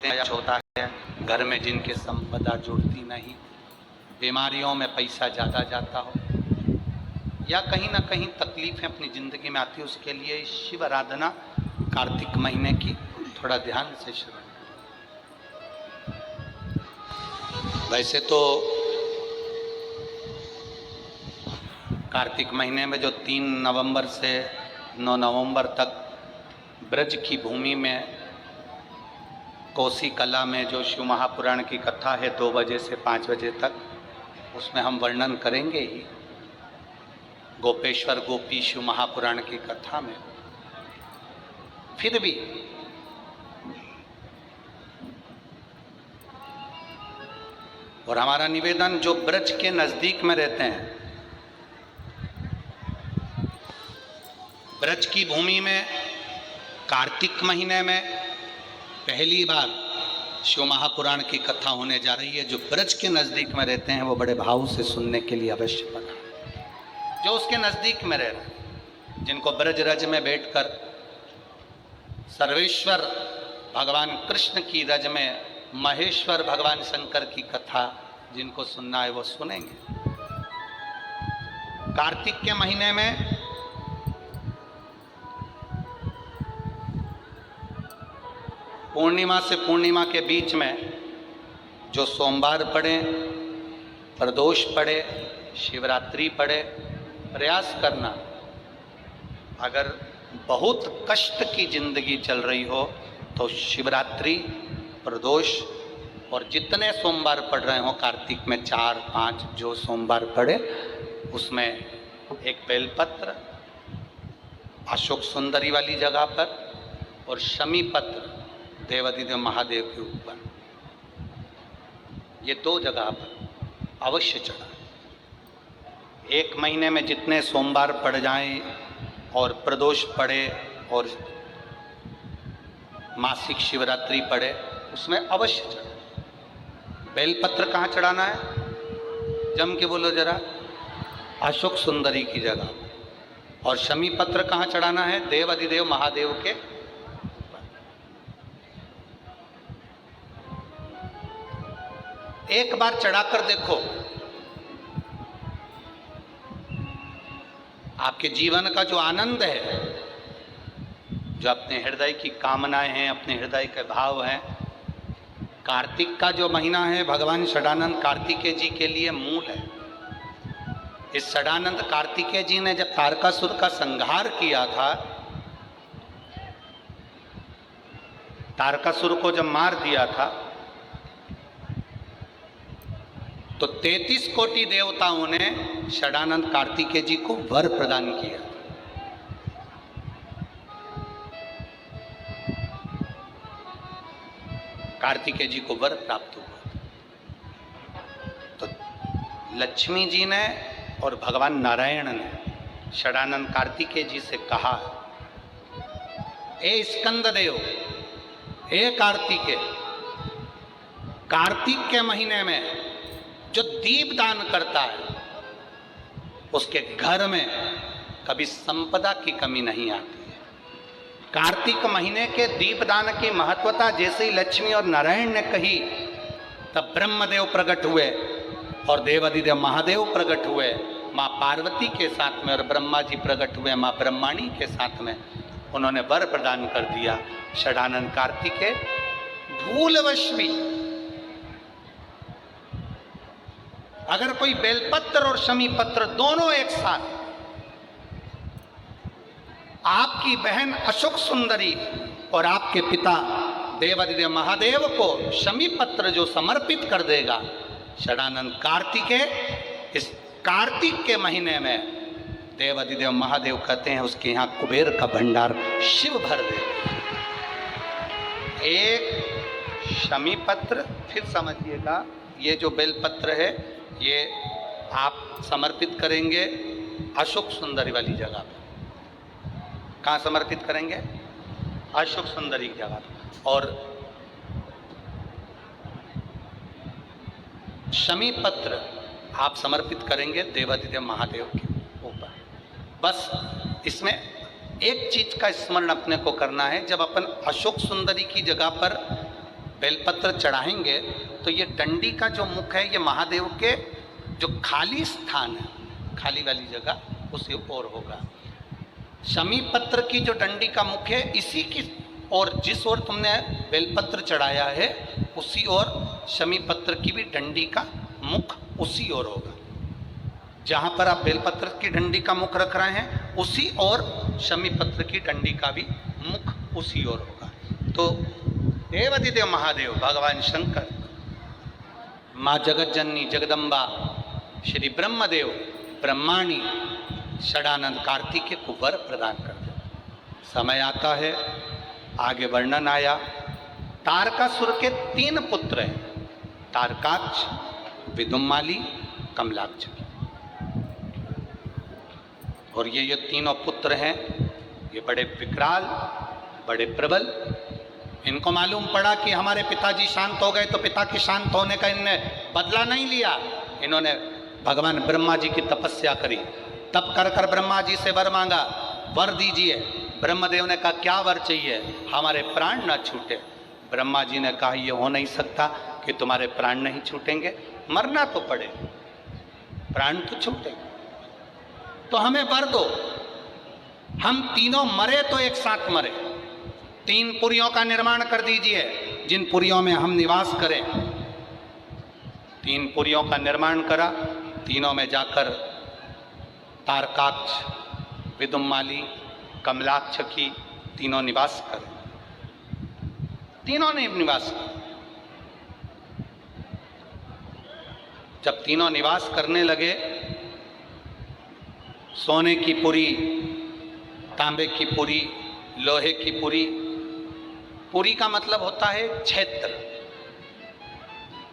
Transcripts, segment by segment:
होता है, घर में जिनके संपदा जुड़ती नहीं, बीमारियों में पैसा ज़्यादा जाता हो, या कहीं ना कहीं तकलीफें अपनी ज़िंदगी में आती है, उसके लिए शिव आराधना कार्तिक महीने की थोड़ा ध्यान से श्रवण करें। वैसे तो कार्तिक महीने में जो 3 नवंबर से 9 नवंबर तक ब्रज की भूमि में कोसी कला में जो शिव महापुराण की कथा है 2 बजे से 5 बजे तक, उसमें हम वर्णन करेंगे ही गोपेश्वर गोपी शिव महापुराण की कथा में। फिर भी और हमारा निवेदन, जो ब्रज के नज़दीक में रहते हैं, ब्रज की भूमि में कार्तिक महीने में पहली बार शिव महापुराण की कथा होने जा रही है। जो ब्रज के नज़दीक में रहते हैं वो बड़े भाव से सुनने के लिए अवश्य बना। जो उसके नज़दीक में रह रहे हैं, जिनको ब्रज रज में बैठकर सर्वेश्वर भगवान कृष्ण की रज में महेश्वर भगवान शंकर की कथा जिनको सुनना है वो सुनेंगे। कार्तिक के महीने में पूर्णिमा से पूर्णिमा के बीच में जो सोमवार पड़े, प्रदोष पड़े, शिवरात्रि पड़े, प्रयास करना, अगर बहुत कष्ट की जिंदगी चल रही हो तो शिवरात्रि, प्रदोष और जितने सोमवार पड़ रहे हो कार्तिक में 4-5 जो सोमवार पड़े, उसमें एक बेलपत्र अशोक सुंदरी वाली जगह पर और शमी पत्र देवादिदेव महादेव के ऊपर, ये 2 जगह पर अवश्य चढ़ा। 1 महीने में जितने सोमवार पड़ जाएं और प्रदोष पड़े और मासिक शिवरात्रि पड़े, उसमें अवश्य चढ़ा। बेलपत्र कहाँ चढ़ाना है? जम के बोलो जरा। अशोक सुंदरी की जगह। और शमी पत्र कहाँ चढ़ाना है? देवादिदेव महादेव के। एक बार चढ़ाकर देखो, आपके जीवन का जो आनंद है, जो अपने हृदय की कामनाएं हैं, अपने हृदय के भाव हैं, कार्तिक का जो महीना है भगवान षडानंद कार्तिकेय जी के लिए मूल है। इस षडानंद कार्तिकेय जी ने जब तारकासुर का संहार किया था, तारकासुर को जब मार दिया था, तो 33 कोटि देवताओं ने षडानंद कार्तिकेय जी को वर प्रदान किया। कार्तिकेय जी को वर प्राप्त हुआ। तो लक्ष्मी जी ने और भगवान नारायण ने षडानंद कार्तिकेय जी से कहा, ए स्कंददेव, हे कार्तिकेय, कार्तिक के महीने में जो दीप दान करता है उसके घर में कभी संपदा की कमी नहीं आती है। कार्तिक महीने के दीपदान की महत्वता जैसे ही लक्ष्मी और नारायण ने कही, तब ब्रह्मदेव प्रकट हुए और देवादिदेव महादेव प्रकट हुए माँ पार्वती के साथ में, और ब्रह्मा जी प्रकट हुए माँ ब्रह्माणी के साथ में। उन्होंने वर प्रदान कर दिया। षडानंद कार्तिकेय भूलवश भी अगर कोई बेलपत्र और शमी पत्र दोनों एक साथ आपकी बहन अशोक सुंदरी और आपके पिता देवादिदेव महादेव को शमी पत्र जो समर्पित कर देगा, षडानंद कार्तिकेय इस कार्तिक के महीने में देवादिदेव महादेव कहते हैं उसके यहाँ कुबेर का भंडार शिव भर देगा। एक शमी पत्र, फिर समझिएगा, ये जो बेलपत्र है ये आप समर्पित करेंगे अशोक सुंदरी वाली जगह पर। कहाँ समर्पित करेंगे? अशोक सुंदरी की जगह पर। और शमी पत्र आप समर्पित करेंगे देवादिदेव महादेव के ऊपर। बस इसमें एक चीज का स्मरण अपने को करना है, जब अपन अशोक सुंदरी की जगह पर बेलपत्र चढ़ाएंगे तो ये डंडी का जो मुख है ये महादेव के जो खाली स्थान है, खाली वाली जगह उसी ओर होगा। शमी पत्र की जो डंडी का मुख है इसी की और जिस ओर तुमने बेलपत्र चढ़ाया है उसी ओर शमी पत्र की भी डंडी का मुख उसी ओर होगा। जहाँ पर आप बेलपत्र की डंडी का मुख रख रहे हैं उसी ओर शमी पत्र की डंडी का भी मुख उसी ओर होगा। तो देवाधिदेव महादेव भगवान शंकर, माँ जगत जननी जगदम्बा, श्री ब्रह्मदेव ब्रह्माणी षडानंद कार्तिकेय को वर प्रदान करते। समय आता है, आगे वर्णन आया। तारकासुर के 3 पुत्र हैं, तारकाक्ष, विदुम्माली, कमलाक्ष। और ये तीनों पुत्र हैं, ये बड़े विकराल, बड़े प्रबल। इनको मालूम पड़ा कि हमारे पिताजी शांत हो गए तो पिता के शांत होने का इनने बदला नहीं लिया। इन्होंने भगवान ब्रह्मा जी की तपस्या करी, तप कर कर ब्रह्मा जी से वर मांगा, वर दीजिए। ब्रह्मदेव ने कहा क्या वर चाहिए? हमारे प्राण ना छूटे। ब्रह्मा जी ने कहा ये हो नहीं सकता कि तुम्हारे प्राण नहीं छूटेंगे, मरना तो पड़े, प्राण तो छूटेंगे, तो हमें वर दो। हम तीनों मरे तो एक साथ मरे। 3 पुरियों का निर्माण कर दीजिए जिन पुरियों में हम निवास करें। 3 पुरियों का निर्माण करा, तीनों में जाकर तारकाक्ष, विदुम्माली, कमलाक्ष की तीनों निवास करें। तीनों ने निवास किया। जब तीनों निवास करने लगे, सोने की पुरी, तांबे की पुरी, लोहे की पुरी। पुरी का मतलब होता है क्षेत्र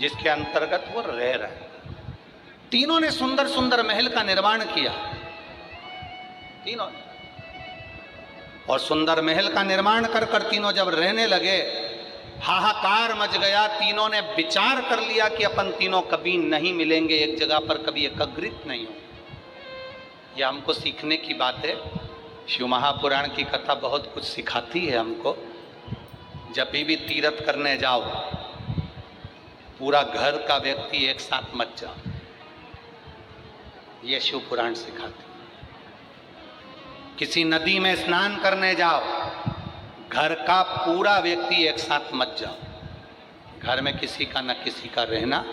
जिसके अंतर्गत वो रह रहा है। तीनों ने सुंदर सुंदर महल का निर्माण किया, तीनों। और सुंदर महल का निर्माण कर कर तीनों जब रहने लगे, हाहाकार मच गया। तीनों ने विचार कर लिया कि अपन तीनों कभी नहीं मिलेंगे एक जगह पर, कभी एकत्रित नहीं हो। यह हमको सीखने की बात है। शिव महापुराण की कथा बहुत कुछ सिखाती है हमको। जब भी तीर्थ करने जाओ, पूरा घर का व्यक्ति एक साथ मत जाओ, ये शिव पुराण सिखाती। किसी नदी में स्नान करने जाओ, घर का पूरा व्यक्ति एक साथ मत जाओ, घर में किसी का न किसी का रहना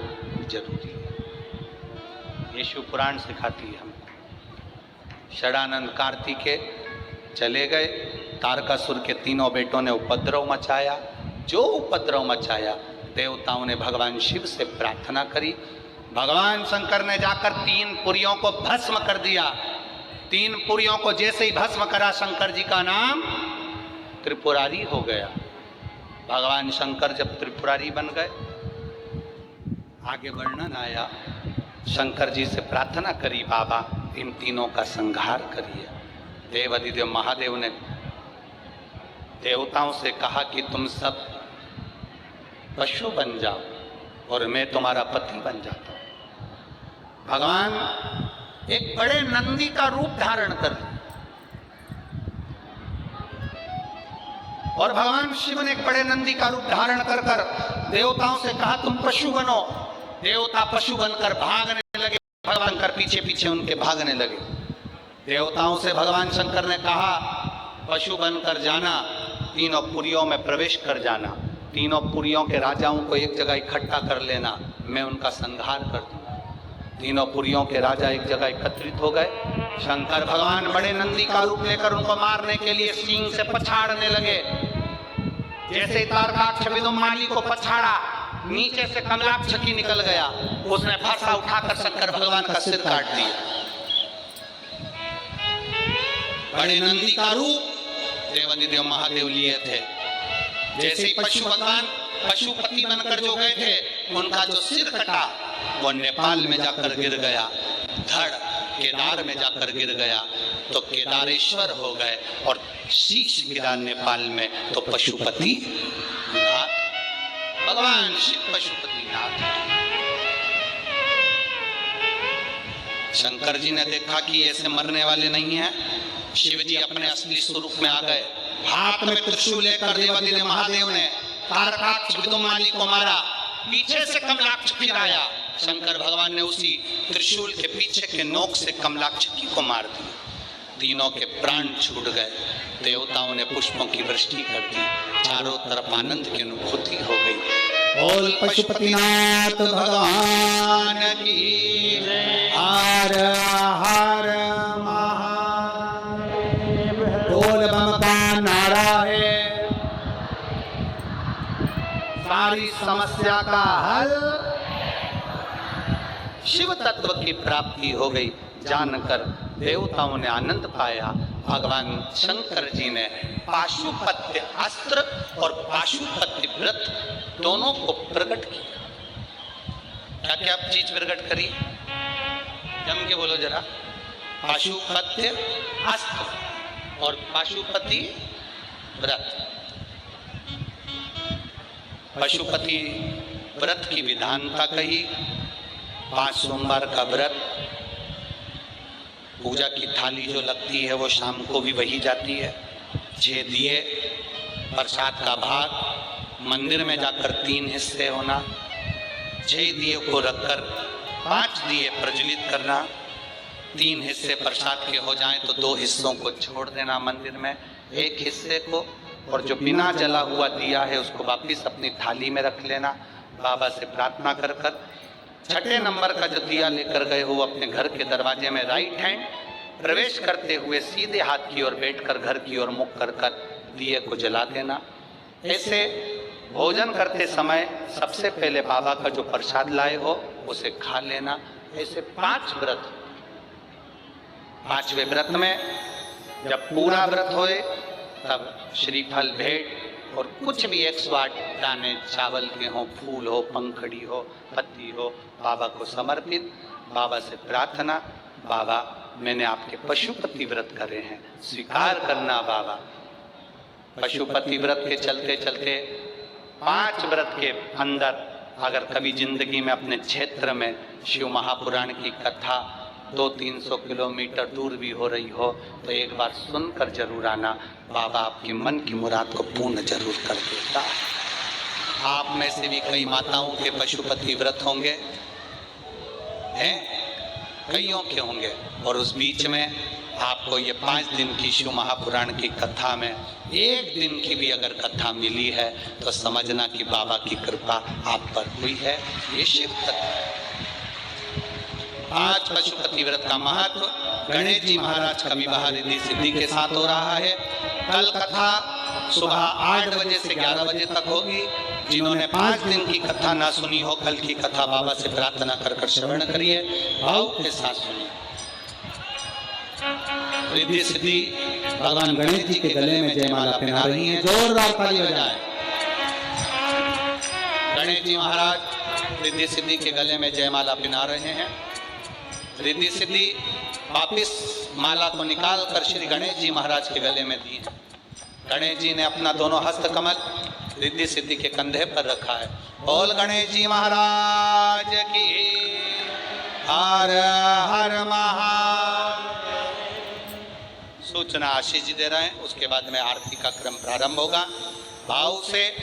जरूरी है। ये शिव पुराण सिखाती है हमको। षडानंद कार्तिकेय चले गए। तारकासुर के तीनों बेटों ने उपद्रव मचाया। जो उपद्रव मचाया, देवताओं ने भगवान शिव से प्रार्थना करी। भगवान शंकर ने जाकर 3 पुरियों को भस्म कर दिया। 3 पुरियों को जैसे ही भस्म करा, शंकर जी का नाम त्रिपुरारी हो गया। भगवान शंकर जब त्रिपुरारी बन गए, आगे वर्णन आया। शंकर जी से प्रार्थना करी, बाबा इन तीनों का संहार करिए। देवाधिदेव महादेव ने देवताओं से कहा कि तुम सब पशु बन जाओ और मैं तुम्हारा पति बन जाता हूं। भगवान एक बड़े नंदी का रूप धारण कर, और भगवान शिव ने एक बड़े नंदी का रूप धारण कर कर देवताओं से कहा तुम पशु बनो। देवता पशु बनकर भागने लगे। भगवान शंकर पीछे पीछे उनके भागने लगे। देवताओं से भगवान शंकर ने कहा पशु बनकर जाना, तीनों पुरियों में प्रवेश कर जाना, तीनों पुरियों के राजाओं को एक जगह इकट्ठा कर लेना, मैं उनका संहार कर दूंगा। तीनों पुरियों के राजा एक जगह एकत्रित हो गए। शंकर भगवान बड़े नंदी का रूप लेकर उनको मारने के लिए सींग से पछाड़ने लगे। जैसे तारकाक्ष विदुम्माली को पछाड़ा, नीचे से कमलाक्ष की निकल गया, उसने फरसा उठाकर शंकर भगवान का सिर काट दिया। बड़े नंदी का रूप देवाधिदेव महादेव लिए थे। जैसे ही पशु भगवान पशुपति बनकर जो गए थे, उनका जो सिर कटा वो नेपाल में जाकर गिर गया, धड़ केदार में जाकर गिर गया, तो केदारेश्वर हो गए। और शीश गिरा नेपाल में, तो पशुपति नाथ, भगवान शिव पशुपति नाथ। शंकर जी ने देखा कि ऐसे मरने वाले नहीं हैं। शिव जी अपने असली स्वरूप में आ गए। हाथ में त्रिशूल लेकर देवाधिदेव महादेव ने तारकाक्ष विदुमाली को मारा, पीछे से कमलाक्ष फिर आया, शंकर भगवान ने उसी त्रिशूल के पीछे के नोक से कमलाक्ष को मार दिया। तीनों के प्राण छूट गए। देवताओं ने पुष्पों की वृष्टि कर दी। चारों तरफ आनंद की अनुभूति हो गई। बोल पशुपतिनाथ भगवान की हर हर महादेव। बोल बम का नारा है, सारी समस्या का हल, शिव तत्व की प्राप्ति हो गई। जानकर देवताओं ने आनंद पाया। भगवान शंकर जी ने पाशुपत्य अस्त्र और पाशुपत्य व्रत दोनों को प्रकट किया। क्या क्या चीज प्रकट करी? जम के बोलो जरा। पाशुपत्य अस्त्र और पाशुपति व्रत। पशुपति व्रत की विधानता कही। 5 सोमवार का व्रत, पूजा की थाली जो लगती है वो शाम को भी वही जाती है। 6 दिए, प्रसाद का भाग, मंदिर में जाकर 3 हिस्से होना, 6 दिए को रखकर 5 दिए प्रज्वलित करना, 3 हिस्से प्रसाद के हो जाएं तो 2 हिस्सों को छोड़ देना मंदिर में, 1 हिस्से को, और जो बिना जला हुआ दिया है उसको वापिस अपनी थाली में रख लेना। बाबा से प्रार्थना कर कर 6ठे नंबर का जो दिया लेकर गए हो अपने घर के दरवाजे में राइट हैंड प्रवेश करते हुए सीधे हाथ की ओर बैठकर घर की ओर मुख कर कर दिए को जला देना। ऐसे भोजन करते समय सबसे पहले बाबा का जो प्रसाद लाए हो उसे खा लेना। ऐसे 5 व्रत। 5वें व्रत में जब पूरा व्रत होए तब श्रीफल भेंट और कुछ भी 108 दाने चावल के हो, फूल हो, पंखड़ी हो, पत्ती हो, बाबा को समर्पित। बाबा से प्रार्थना, बाबा मैंने आपके पशुपति व्रत करे हैं, स्वीकार करना बाबा। पशुपति व्रत के चलते चलते 5 व्रत के अंदर अगर कभी जिंदगी में अपने क्षेत्र में शिव महापुराण की कथा 200-300 किलोमीटर दूर भी हो रही हो तो एक बार सुनकर जरूर आना। बाबा आपके मन की मुराद को पूर्ण जरूर कर देता है। आप में से भी कई माताओं के पशुपति व्रत होंगे, हैं? कईयों के होंगे। और उस बीच में आपको ये 5 दिन की शिव महापुराण की कथा में 1 दिन की भी अगर कथा मिली है तो समझना कि बाबा की कृपा आप पर हुई है। ये शिव तत्व है। आज पशुपति व्रत का महत्व गणेश जी महाराज का विवाह रिद्धि सिद्धि के साथ हो रहा है। कल कथा सुबह 8 बजे से 11 बजे तक होगी। जिन्होंने 5 दिन की कथा ना सुनी हो, कल की कथा बाबा से प्रार्थना कर कर श्रवण करिए, भाव के साथ सुनिए। रिद्धि सिद्धि भगवान गणेश जी के गले में जयमाला पहना रही है। जोरदार ताली बजाएं। गणेश जी महाराज रिद्धि सिद्धि के गले में जयमाला पहना रहे हैं। रिद्धि सिद्धि वापिस माला को निकाल कर श्री गणेश जी महाराज के गले में दी है। गणेश जी ने अपना दोनों हस्त कमल रिद्धि सिद्धि के कंधे पर रखा है। बोल गणेश जी महाराज की हर हर महादेव। सूचना आशीष जी दे रहे हैं, उसके बाद में आरती का क्रम प्रारंभ होगा। भाव से